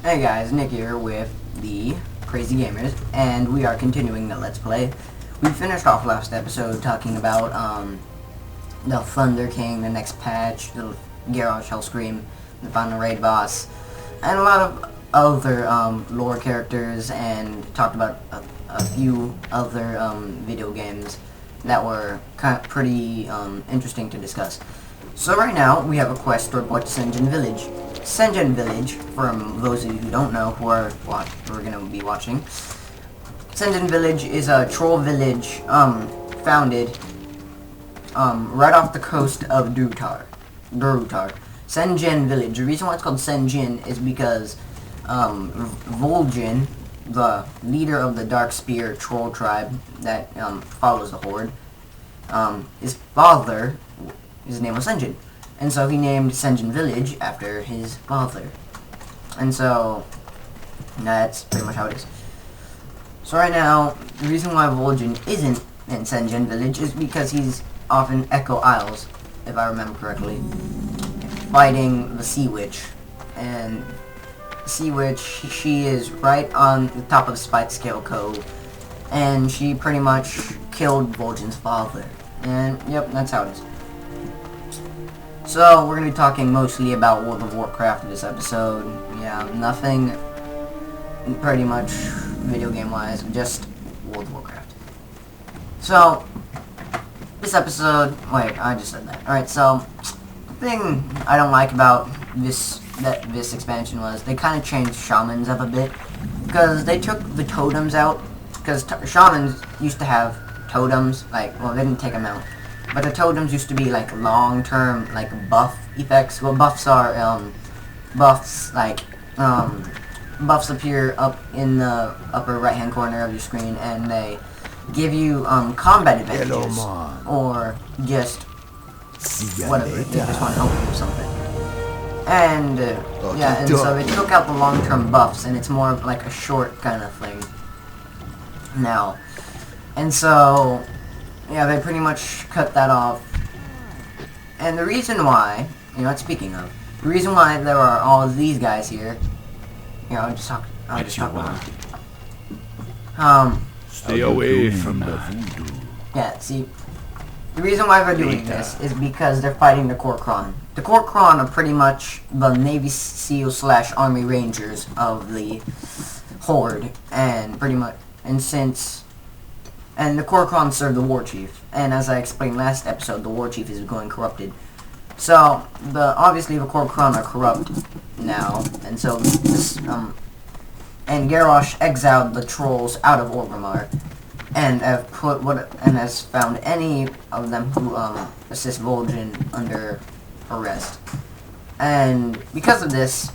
Hey guys, Nick here with the Crazy Gamers, and we are continuing the Let's Play. We finished off last episode talking about the Thunder King, the next patch, the Garrosh Hellscream, the final raid boss, and a lot of other lore characters, and talked about a few other video games that were pretty interesting to discuss. So right now, we have a quest to report to Senjin Village. Senjin Village, for those of you who don't know who are going to be watching, Senjin Village is a troll village founded right off the coast of Durutar. Senjin Village. The reason why it's called Senjin is because Vol'jin, the leader of the Dark Spear troll tribe that follows the Horde, his father, his name was Senjin. And so he named Senjin Village after his father. And so that's pretty much how it is. So right now, the reason why Vol'jin isn't in Senjin Village is because he's off in Echo Isles, if I remember correctly, fighting the Sea Witch. And Sea Witch, she is right on the top of Spite Scale Cove, and she pretty much killed Vol'jin's father. And yep, that's how it is. So, we're going to be talking mostly about World of Warcraft this episode. Yeah, nothing pretty much video game-wise, just World of Warcraft. So, this episode... Wait, I just said that. Alright, so, the thing I don't like about this expansion was they kind of changed shamans up a bit. Because they took the totems out. Because shamans used to have totems, like, well, they didn't take them out. But the totems used to be like long-term, like buff effects. Well, buffs are buffs like buffs appear up in the upper right-hand corner of your screen, and they give you combat advantages or just whatever. They just want to help you with something. And yeah, and so they took out the long-term buffs, and it's more of like a short kind of thing now. And so, yeah, they pretty much cut that off. And the reason why, speaking of, the reason why there are all of these guys here, I'll just talk about Stay away from the voodoo. Yeah, see, the reason why they're doing this is because they're fighting the Kor'kron. The Kor'kron are pretty much the Navy SEAL / Army Rangers of the Horde, and pretty much, and the Kor'kron serve the War Chief, and as I explained last episode, the War Chief is going corrupted. So, obviously the Kor'kron are corrupt now, and so this, and Garrosh exiled the trolls out of Orgrimmar, and has found any of them who assist Vol'jin under arrest. And because of this,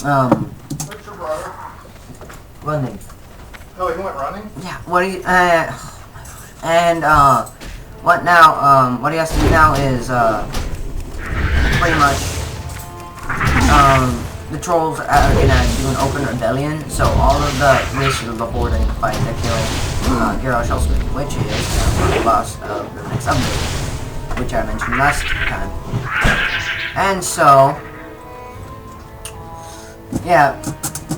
Where's your brother? running. Oh, he went running? Yeah, what do you, and, what now, what he has to do now is, pretty much, the trolls are gonna do an open rebellion, so all of the races of the Horde are gonna fight to kill, Garrosh Hellscream, which is the boss of the next update, which I mentioned last time. And so, yeah.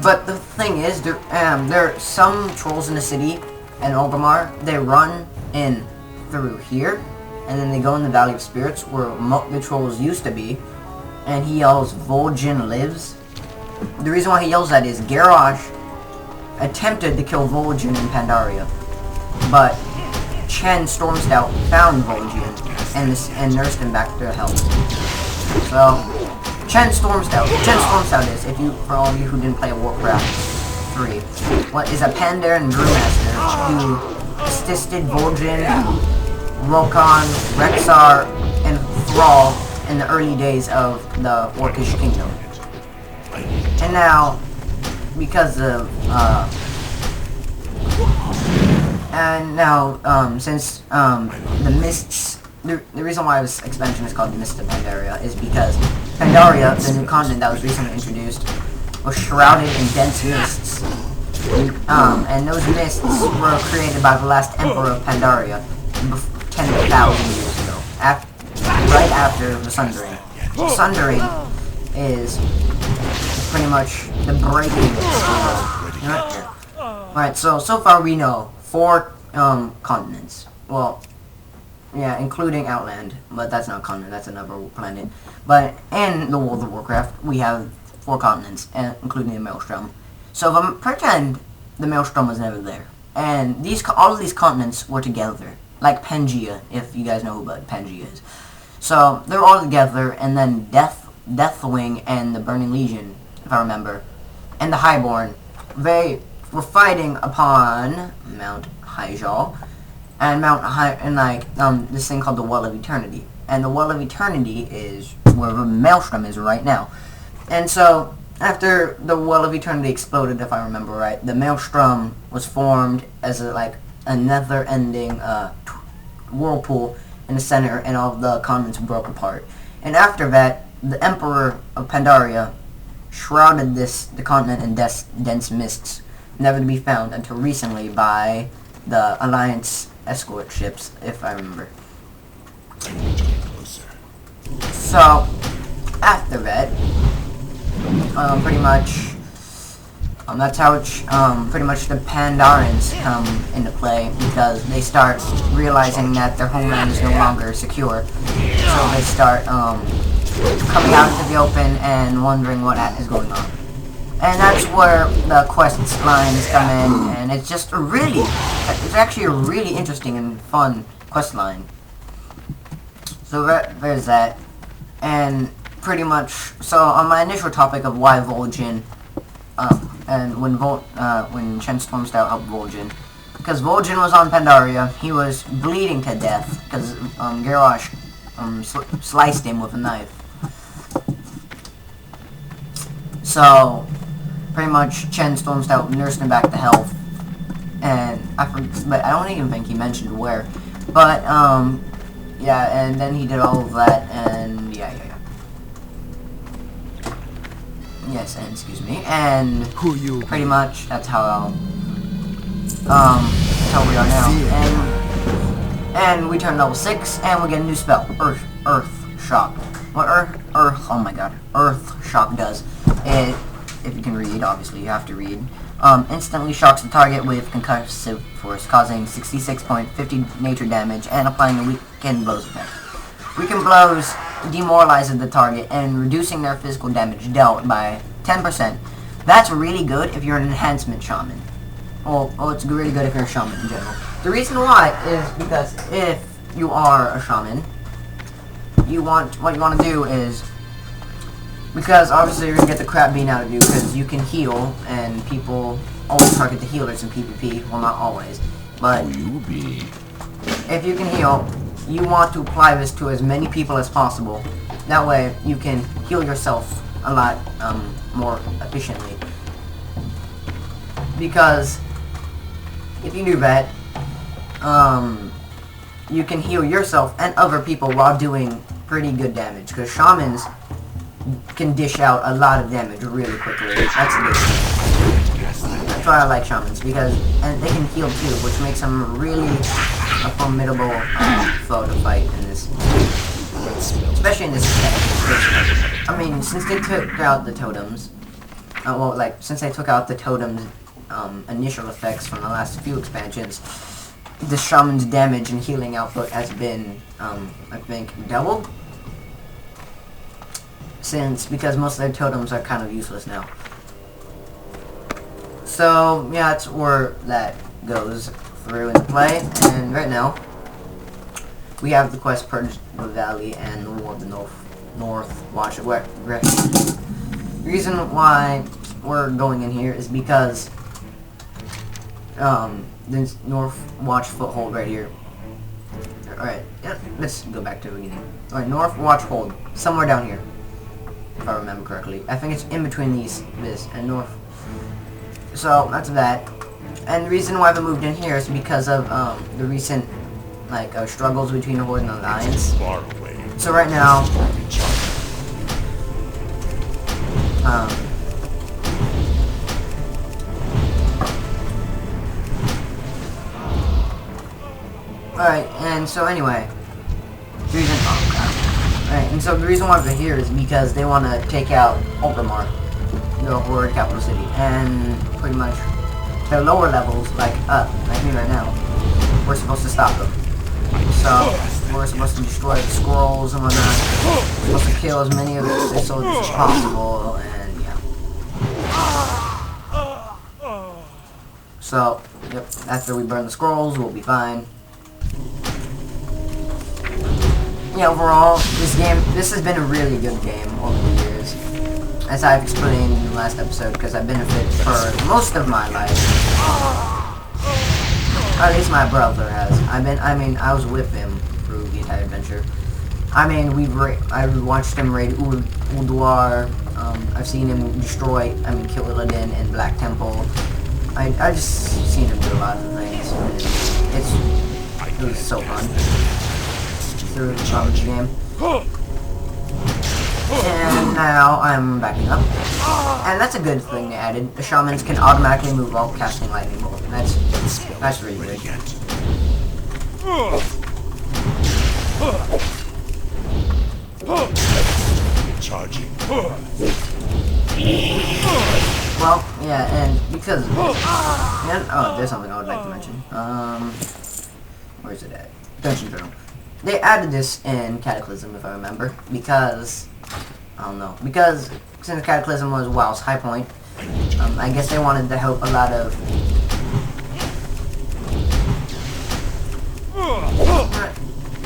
But the thing is, there are some trolls in the city, and Orgrimmar, they run in through here, and then they go in the Valley of Spirits, where the trolls used to be, and he yells, Vol'jin lives. The reason why he yells that is Garrosh attempted to kill Vol'jin in Pandaria, but Chen Stormstout found Vol'jin, and nursed him back to health. So, Chen Stormstout is, for all of you who didn't play Warcraft 3, is a Pandaren brewmaster who assisted Vol'jin, Rokon, Rexxar, and Thrall in the early days of the Orcish Kingdom. And now, because of, since the Mists, the reason why this expansion is called the Mists of Pandaria is because Pandaria, the new continent that was recently introduced, was shrouded in dense mists. And those mists were created by the last Emperor of Pandaria 10,000 years ago, right after the Sundering. The Sundering is pretty pretty much the breaking right here. Alright, so far we know 4 continents. Well, yeah, including Outland, but that's not a continent, that's another planet. But in the World of Warcraft, we have 4 continents, including the Maelstrom. So if I pretend the Maelstrom was never there, and all of these continents were together, like Pangea, if you guys know what Pangea is. So they're all together, and then Deathwing and the Burning Legion, if I remember, and the Highborn, they were fighting upon Mount Hyjal, and this thing called the Well of Eternity. And the Well of Eternity is where the Maelstrom is right now. And so, after the Well of Eternity exploded, if I remember right, the Maelstrom was formed as a never-ending whirlpool in the center, and all of the continents broke apart. And after that, the Emperor of Pandaria shrouded the continent in dense mists, never to be found until recently by the Alliance escort ships, if I remember. So, after that, pretty much, that's how pretty much the Pandarians come into play, because they start realizing that their homeland is no longer secure. So they start coming out into the open and wondering what is going on. And that's where the quest lines come in, and it's actually a really interesting and fun quest line. So there's that. And pretty much, so on my initial topic of why Vol'jin, and when Chen Stormstout helped Vol'jin, because Vol'jin was on Pandaria, he was bleeding to death, because Garrosh sliced him with a knife. So, pretty much Chen Stormstout nursed him back to health, and but I don't even think he mentioned where. But yeah, and then he did all of that, and yeah. Yes, and excuse me, and pretty much that's how we are now, and we turn level 6, and we get a new spell, Earth Shock. What oh my god, Earth Shock does, it, if you can read, obviously you have to read, instantly shocks the target with concussive force, causing 66.50 nature damage, and applying a weakened blows effect. Weakened blows demoralizes the target and reducing their physical damage dealt by 10%. That's really good if you're an enhancement shaman. Well, it's really good if you're a shaman in general. The reason why is because if you are a shaman, what you want to do is, because obviously you're going to get the crap beaten out of you because you can heal, and people always target the healers in PvP. Well, not always, but if you can heal, you want to apply this to as many people as possible. That way, you can heal yourself a lot more efficiently. Because if you do that, you can heal yourself and other people while doing pretty good damage. Because shamans can dish out a lot of damage really quickly. That's a good thing. That's why I like shamans, because they can heal too, which makes them really a formidable foe to fight in this, especially in this aesthetic. I mean, since they took out the totems, since they took out the totems' initial effects from the last few expansions, the shaman's damage and healing output has been, I think, doubled. Because most of their totems are kind of useless now. So, yeah, that's where that goes through into play, and right now, we have the quest Purge the Valley and the War of the North Watch. The reason why we're going in here is because this North Watch foothold right here. Alright, yeah, let's go back to the beginning. Alright, North Watch hold, somewhere down here, if I remember correctly. I think it's in between this and North. So, that's that. And the reason why we moved in here is because of the recent struggles between the Horde and the Alliance. So right now, alright, and so anyway, the reason why we're here is because they want to take out Ultramar. the Horde capital city, and pretty much the lower levels, like me right now, we're supposed to stop them. So we're supposed to destroy the scrolls and whatnot. We're supposed to kill as many of the soldiers as possible, and yeah. So, yep, after we burn the scrolls, we'll be fine. Yeah, overall, this has been a really good game over the years. As I've explained in the last episode, because I've benefited for most of my life. At least my brother has. I was with him through the entire adventure. I mean, I watched him raid Ulduar. I've seen him destroy, kill Illidan and Black Temple. I just seen him do a lot of things. It was so fun through the game. And now I'm backing up. And that's a good thing they added. The shamans can automatically move while casting lightning bolt. That's really good. Charging. Well, yeah, and because of this, oh, there's something I would like to mention. Where's it at? Dungeon Journal. They added this in Cataclysm, if I remember, because I don't know. Because since Cataclysm was WoW's high point, I guess they wanted to help a lot of.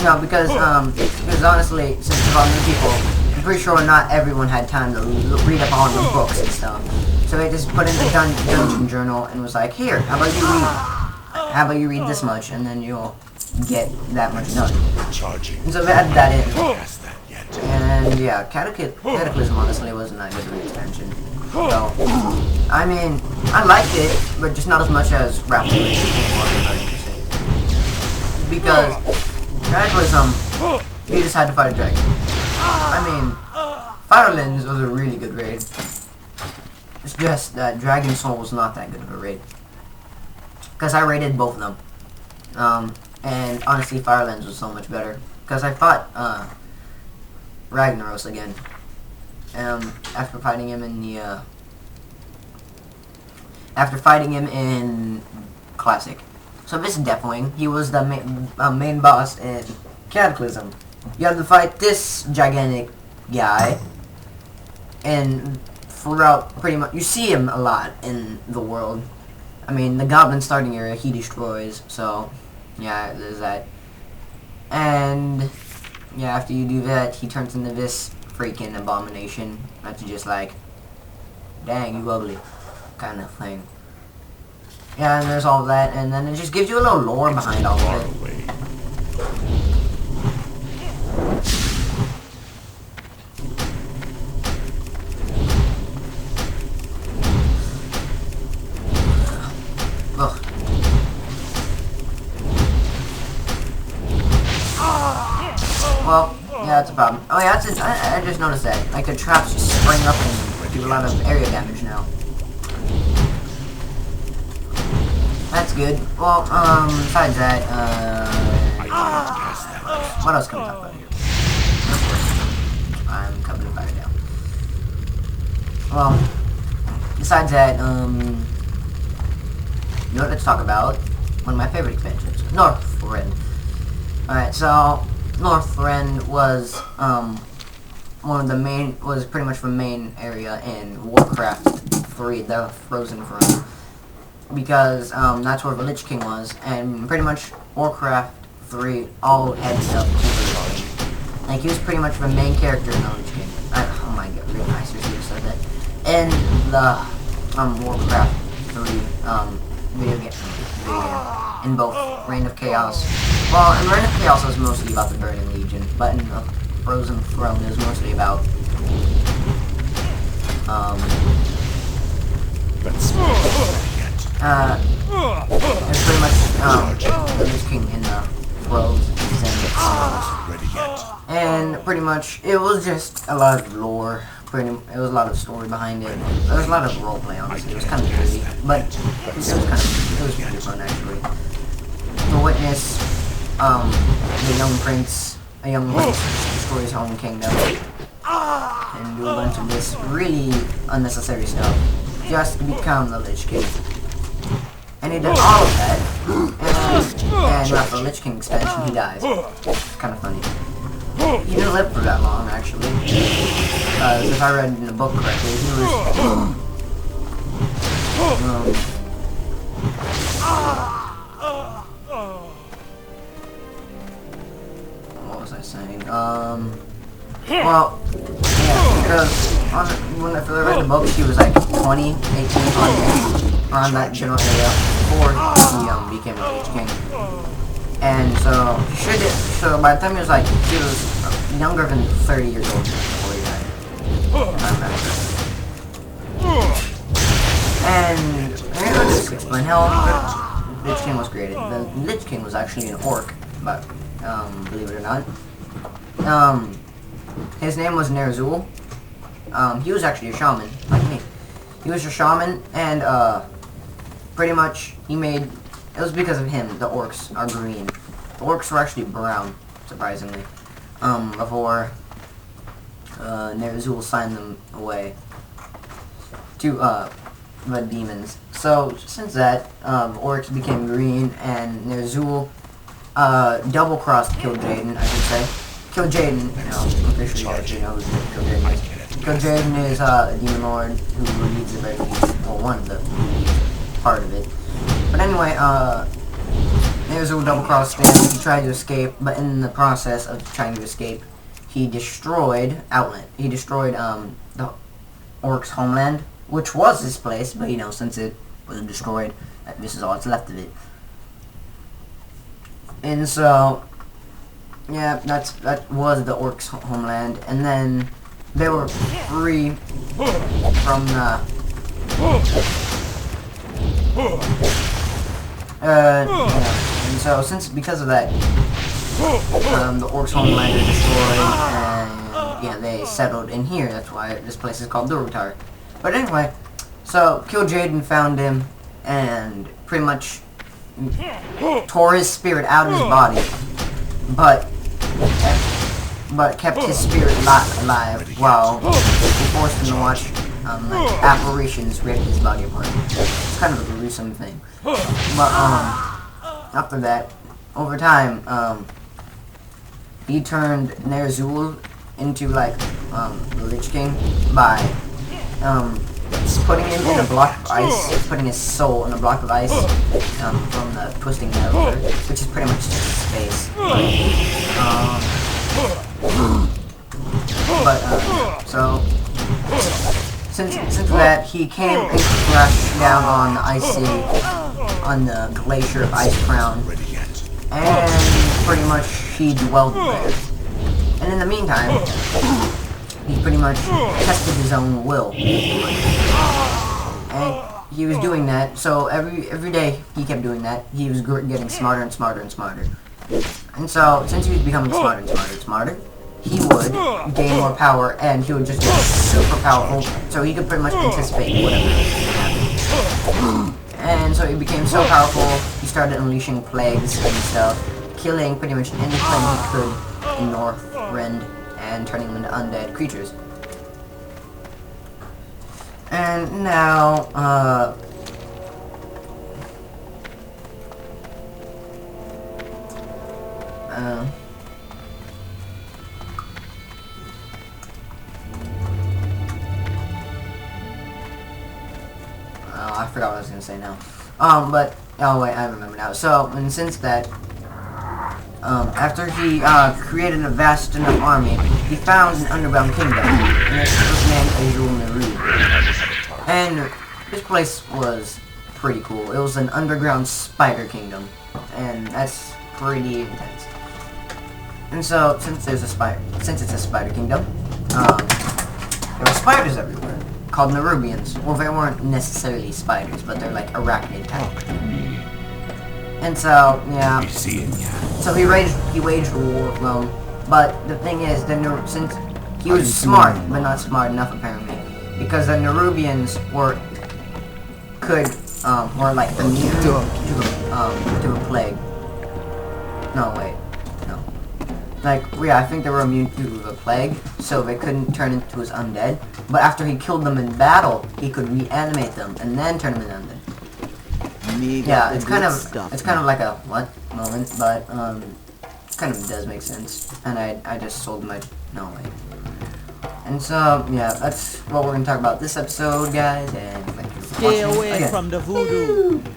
No, because honestly, since there's all new people, I'm pretty sure not everyone had time to read up on the books and stuff. So they just put in the dungeon journal and was like, here, how about you read this much, and then you'll get that much done. Charging. And so they added that in. Past that yet. And yeah, Cataclysm honestly wasn't that good of an expansion. So, I mean, I liked it, but just not as much as Rhapsody. Because Cataclysm, you just had to fight a dragon. I mean, Firelands was a really good raid. It's just that Dragon Soul was not that good of a raid. Because I raided both of them. And honestly, Firelands was so much better. Because I fought Ragnaros again. After fighting him in the after fighting him in Classic. So this is Deathwing. He was the main boss in Cataclysm. You have to fight this gigantic guy, and throughout pretty much you see him a lot in the world. I mean, the Goblin starting area he destroys. So yeah, there's that. And yeah, after you do that, he turns into this freaking abomination. That's just like, dang, you ugly, kind of thing. Yeah, and there's all that, and then it just gives you a little lore behind all of it. Ugh. Well, yeah, that's a problem. Oh yeah, I just noticed that. Like the traps just spring up and do a lot of area damage now. That's good. Well, besides that, what else can we talk about here? I'm coming to fire down. Well, besides that, you know what, let's talk about one of my favorite expansions, Northrend. Alright, so Northrend was was pretty much the main area in Warcraft 3, the Frozen Throne. Because that's where the Lich King was, and pretty much Warcraft 3 all headed up to the Lich King. Like, he was pretty much the main character in the Lich King. Oh my god, really nice, seriously said that. In the Warcraft 3 video game, in both Reign of Chaos. Well, in Reign of Chaos it was mostly about the Burning Legion, but in the Frozen Throne it was mostly about it's pretty much the Lich King in the throes and pretty much it was just a lot of lore. It was a lot of story behind it. There was a lot of roleplay, honestly. It was kind of crazy, but it was pretty fun actually. To witness the young prince destroy his own kingdom. and do a bunch of this really unnecessary stuff just to become the Lich King. And he did all of that, and after the Lich King expansion, he dies. It's kind of funny. He didn't live for that long, actually. Because if I read in the book correctly, he was... what was I saying? Well, yeah, because when I read the book, he was like 20, 18, around that general area before he became a Lich King. And so so by the time he was younger than 30 years old before he died. And I'll just explain how the Lich King was created. The Lich King was actually an orc, but believe it or not. His name was Ner'zhul. He was actually a shaman, like me. He was a shaman, and pretty much he made... It was because of him the orcs are green. The orcs were actually brown, surprisingly. Before Ner'zhul signed them away to the demons. So since that, orcs became green, and Ner'zhul double-crossed Kil'jaeden, I should say. Kil'jaeden, I'm pretty sure you actually know who Kil'jaeden is. Kil'jaeden is a demon lord who leads the very least, well, one of the part of it. But anyway, Ner'zhul double-crossed him. He tried to escape, but in the process of trying to escape, he destroyed Outland. He destroyed the orcs' homeland, which was his place, but since it was destroyed, this is all that's left of it. And so, yeah, that was the orcs' homeland, and then they were free from the and so because of that, the orcs' homeland is destroyed, and yeah, they settled in here. That's why this place is called Durotar. But anyway, so Kil'jaeden found him and pretty much tore his spirit out of his body, but kept his spirit alive while he forced him to watch apparitions rip his body apart. It's kind of a gruesome thing. But after that, over time, he turned Ner'zhul into the Lich King by putting him in a block of ice, putting his soul in a block of ice from the twisting metal, which is pretty much just space. So since that, he came and crashed down on the glacier of Ice Crown, and pretty much he dwelled there. And in the meantime, he pretty much tested his own will. And he was doing that, so every day he kept doing that. He was getting smarter and smarter and smarter. And so, since he was becoming smarter and smarter and smarter, he would gain more power, and he would just get super powerful, so he could pretty much anticipate whatever would happen. And so he became so powerful, he started unleashing plagues and stuff, killing pretty much anything he could in Northrend, and turning them into undead creatures. And now, I forgot what I was gonna say now. Oh wait, I remember now. So, and since that, after he created a vast enough army, he found an underground kingdom, and it was named Azul Meru. And this place was pretty cool. It was an underground spider kingdom, and that's pretty intense. And so, since it's a spider kingdom, there were spiders everywhere, called Nerubians. Well, they weren't necessarily spiders, but they're like arachnid type. And so, yeah. So he waged a war with them. But the thing is, since he was smart, but not smart enough apparently, because the Nerubians were like immune to a plague. No, wait, no. like, yeah, I think they were immune to the plague, so they couldn't turn into his undead. But after he killed them in battle, he could reanimate them and then turn them into undead. Yeah, it's kind of like a what moment, but kind of does make sense. And I just sold my wait. And so yeah, that's what we're gonna talk about this episode, guys. And thank you for Stay watching away again. from the voodoo.